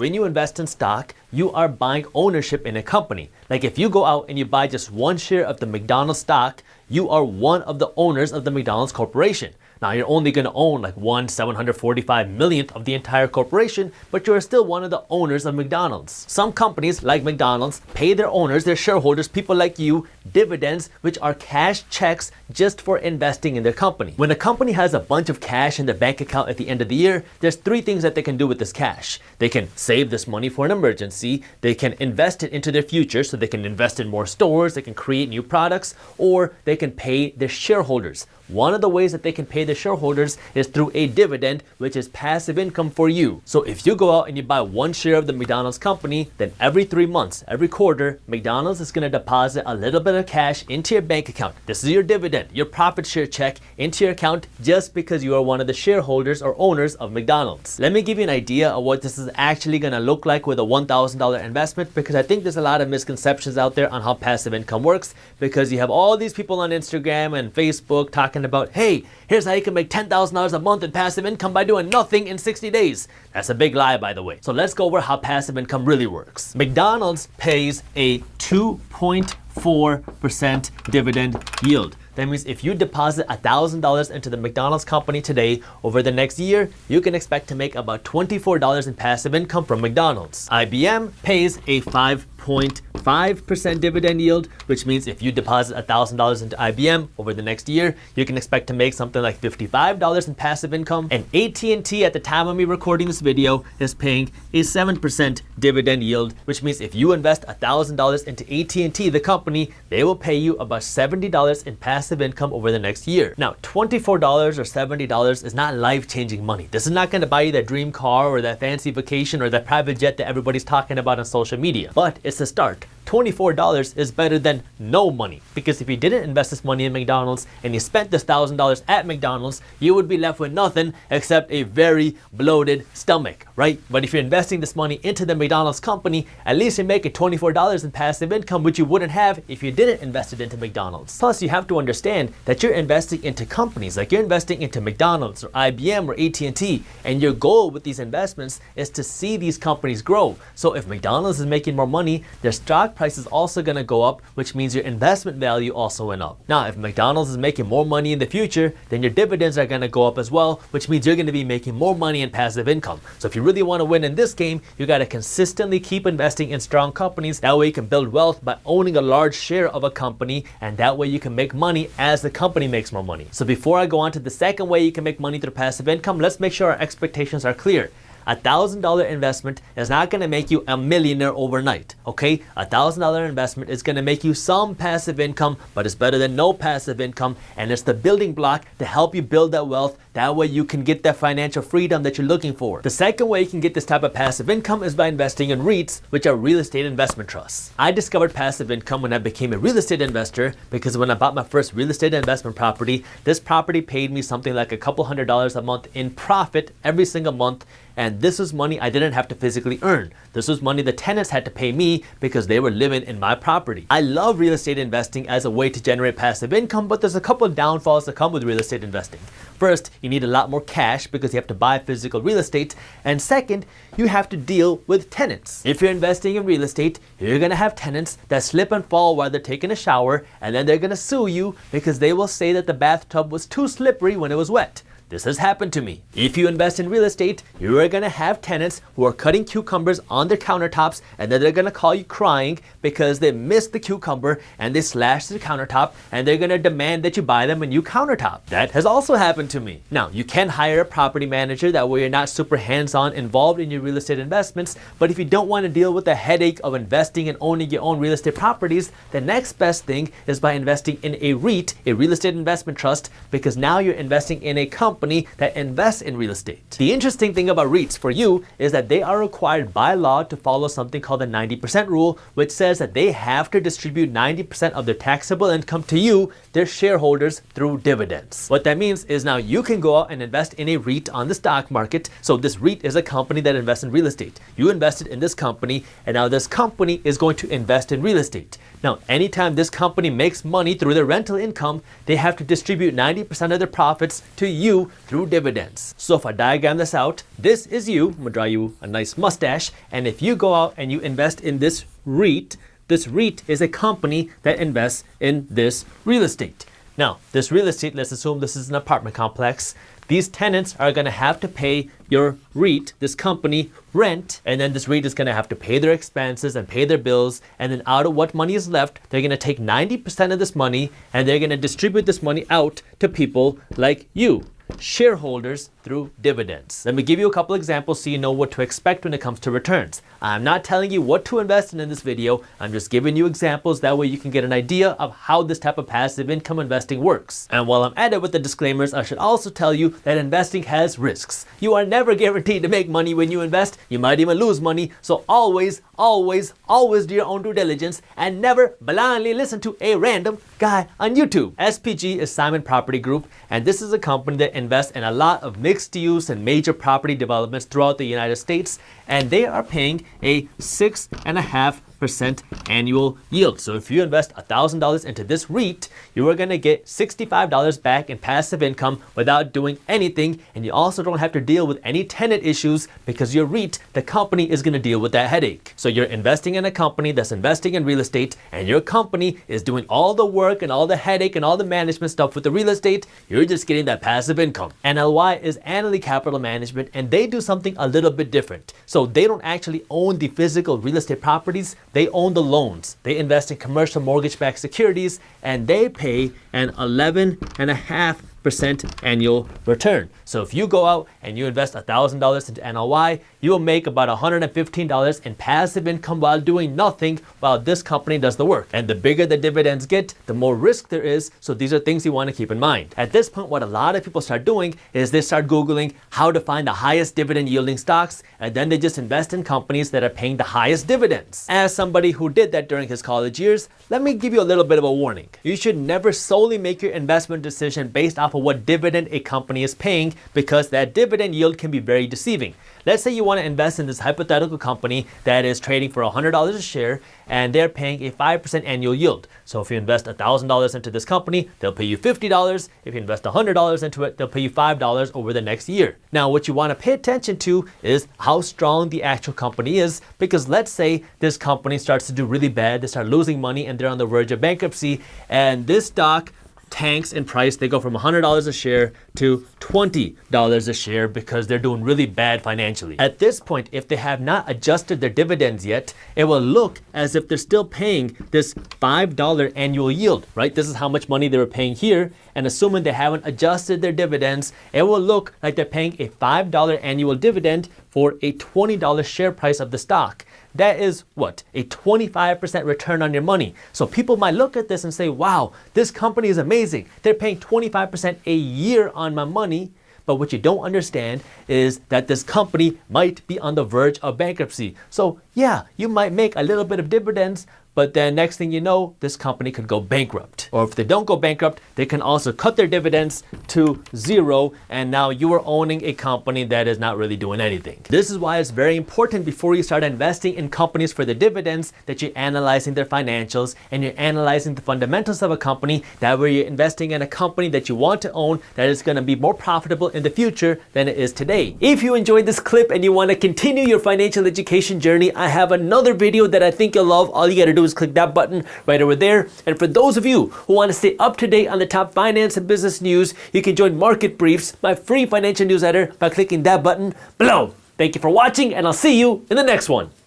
When you invest in stock, you are buying ownership in a company. Like if you go out and you buy just one share of the McDonald's stock, you are one of the owners of the McDonald's corporation. Now you're only going to own like 1/745 millionth of the entire corporation, but you're still one of the owners of McDonald's. Some companies like McDonald's pay their owners, their shareholders, people like you, dividends, which are cash checks just for investing in their company. When a company has a bunch of cash in their bank account at the end of the year, there's three things that they can do with this cash. They can save this money for an emergency, they can invest it into their future, so they can invest in more stores, they can create new products, or they can pay their shareholders. One of the ways that they can pay their shareholders is through a dividend, which is passive income for you. So if you go out and you buy one share of the McDonald's company, then every 3 months, every quarter, McDonald's is going to deposit a little bit of cash into your bank account. This is your dividend, your profit share check into your account just because you are one of the shareholders or owners of McDonald's. Let me give you an idea of what this is actually going to look like with a $1,000 investment, because I think there's a lot of misconceptions out there on how passive income works, because you have all these people on Instagram and Facebook talking about, hey, here's how you can make $10,000 a month in passive income by doing nothing in 60 days. That's a big lie, by the way. So let's go over how passive income really works. McDonald's pays a 2.4% dividend yield. That means if you deposit $1,000 into the McDonald's company today, over the next year, you can expect to make about $24 in passive income from McDonald's. IBM pays a 5.5% dividend yield, which means if you deposit $1,000 into IBM over the next year, you can expect to make something like $55 in passive income. And AT&T, at the time of me recording this video, is paying a 7% dividend yield, which means if you invest $1,000 into AT&T, the company, they will pay you about $70 in passive income over the next year. Now, $24 or $70 is not life-changing money. This is not going to buy you that dream car or that fancy vacation or that private jet that everybody's talking about on social media, but it's a start. $24 is better than no money, because if you didn't invest this money in McDonald's and you spent this $1,000 at McDonald's, you would be left with nothing except a very bloated stomach, right? But if you're investing this money into the McDonald's company, at least you're making $24 in passive income, which you wouldn't have if you didn't invest it into McDonald's. Plus, you have to understand that you're investing into companies, like you're investing into McDonald's or IBM or AT&T, and your goal with these investments is to see these companies grow. So if McDonald's is making more money, their stock price is also going to go up, which means your investment value also went up. Now, if McDonald's is making more money in the future, then your dividends are going to go up as well, which means you're going to be making more money in passive income. So if you really want to win in this game, you got to consistently keep investing in strong companies. That way you can build wealth by owning a large share of a company, and that way you can make money as the company makes more money. So before I go on to the second way you can make money through passive income, let's make sure our expectations are clear. $1,000 investment is not going to make you a millionaire overnight, okay? $1,000 investment is going to make you some passive income, but it's better than no passive income, and it's the building block to help you build that wealth. That way you can get that financial freedom that you're looking for. The second way you can get this type of passive income is by investing in REITs, which are real estate investment trusts. I discovered passive income when I became a real estate investor, because when I bought my first real estate investment property, this property paid me something like a couple $100s a month in profit every single month. And this was money I didn't have to physically earn. This was money the tenants had to pay me because they were living in my property. I love real estate investing as a way to generate passive income, but there's a couple of downfalls that come with real estate investing. First, you need a lot more cash because you have to buy physical real estate. And second, you have to deal with tenants. If you're investing in real estate, you're going to have tenants that slip and fall while they're taking a shower, and then they're going to sue you because they will say that the bathtub was too slippery when it was wet. This has happened to me. If you invest in real estate, you are going to have tenants who are cutting cucumbers on their countertops, and then they're going to call you crying because they missed the cucumber and they slashed the countertop, and they're going to demand that you buy them a new countertop. That has also happened to me. Now, you can hire a property manager. That way you're not super hands-on involved in your real estate investments. But if you don't want to deal with the headache of investing and owning your own real estate properties, the next best thing is by investing in a REIT, a real estate investment trust, because now you're investing in a company that invests in real estate. The interesting thing about REITs for you is that they are required by law to follow something called the 90% rule, which says that they have to distribute 90% of their taxable income to you, their shareholders, through dividends. What that means is now you can go out and invest in a REIT on the stock market. So this REIT is a company that invests in real estate. You invested in this company, and now this company is going to invest in real estate. Now, anytime this company makes money through their rental income, they have to distribute 90% of their profits to you, you through dividends. So if I diagram this out, this is you. I'm gonna draw you a nice mustache. And if you go out and you invest in this REIT is a company that invests in this real estate. Now, this real estate, let's assume this is an apartment complex. These tenants are going to have to pay your REIT, this company, rent, and then this REIT is going to have to pay their expenses and pay their bills, and then out of what money is left, they're going to take 90% of this money and they're going to distribute this money out to people like you, shareholders, through dividends. Let me give you a couple examples so you know what to expect when it comes to returns. I'm not telling you what to invest in this video. I'm just giving you examples. That way you can get an idea of how this type of passive income investing works. And while I'm at it with the disclaimers, I should also tell you that investing has risks. You are never guaranteed to make money when you invest. You might even lose money. So always do your own due diligence and never blindly listen to a random guy on YouTube. SPG is Simon Property Group, and this is a company that invests in a lot of mixed use and major property developments throughout the United States, and they are paying a 6.5% annual yield. So if you invest $1,000 into this REIT, you are going to get $65 back in passive income without doing anything, and you also don't have to deal with any tenant issues because your REIT, the company, is going to deal with that headache. So you're investing in a company that's investing in real estate, and your company is doing all the work and all the headache and all the management stuff with the real estate. You're just getting that passive income. NLY is Annaly Capital Management, and they do something a little bit different. So they don't actually own the physical real estate properties, they own the loans. They invest in commercial mortgage-backed securities, and they pay an 11.5% annual return. So if you go out and you invest $1,000 into NLY, you will make about $115 in passive income while doing nothing while this company does the work. And the bigger the dividends get, the more risk there is. So these are things you want to keep in mind. At this point, what a lot of people start doing is they start Googling how to find the highest dividend yielding stocks, and then they just invest in companies that are paying the highest dividends. As somebody who did that during his college years, let me give you a little bit of a warning. You should never solely make your investment decision based off of what dividend a company is paying, because that dividend yield can be very deceiving. Let's say you want to invest in this hypothetical company that is trading for $100 a share and they're paying a 5% annual yield. So if you invest $1,000 into this company, they'll pay you $50. If you invest $100 into it, they'll pay you $5 over the next year. Now, what you want to pay attention to is how strong the actual company is, because let's say this company starts to do really bad, they start losing money and they're on the verge of bankruptcy, and this stock tanks in price. They go from $100 a share to $20 a share because they're doing really bad financially. At this point, if they have not adjusted their dividends yet, it will look as if they're still paying this $5 annual yield, right? This is how much money they were paying here, and assuming they haven't adjusted their dividends, it will look like they're paying a $5 annual dividend for a $20 share price of the stock. That is what? A 25% return on your money. So people might look at this and say, wow, this company is amazing. They're paying 25% a year on my money. But what you don't understand is that this company might be on the verge of bankruptcy. So yeah, you might make a little bit of dividends, but then next thing you know, this company could go bankrupt. Or if they don't go bankrupt, they can also cut their dividends to zero, and now you are owning a company that is not really doing anything. This is why it's very important before you start investing in companies for the dividends that you're analyzing their financials and you're analyzing the fundamentals of a company. That way you're investing in a company that you want to own that is going to be more profitable in the future than it is today. If you enjoyed this clip and you want to continue your financial education journey, I have another video that I think you'll love. All you got to do is click that button right over there. And for those of you who want to stay up to date on the top finance and business news, you can join Market Briefs, my free financial newsletter, by clicking that button below. Thank you for watching, and I'll see you in the next one.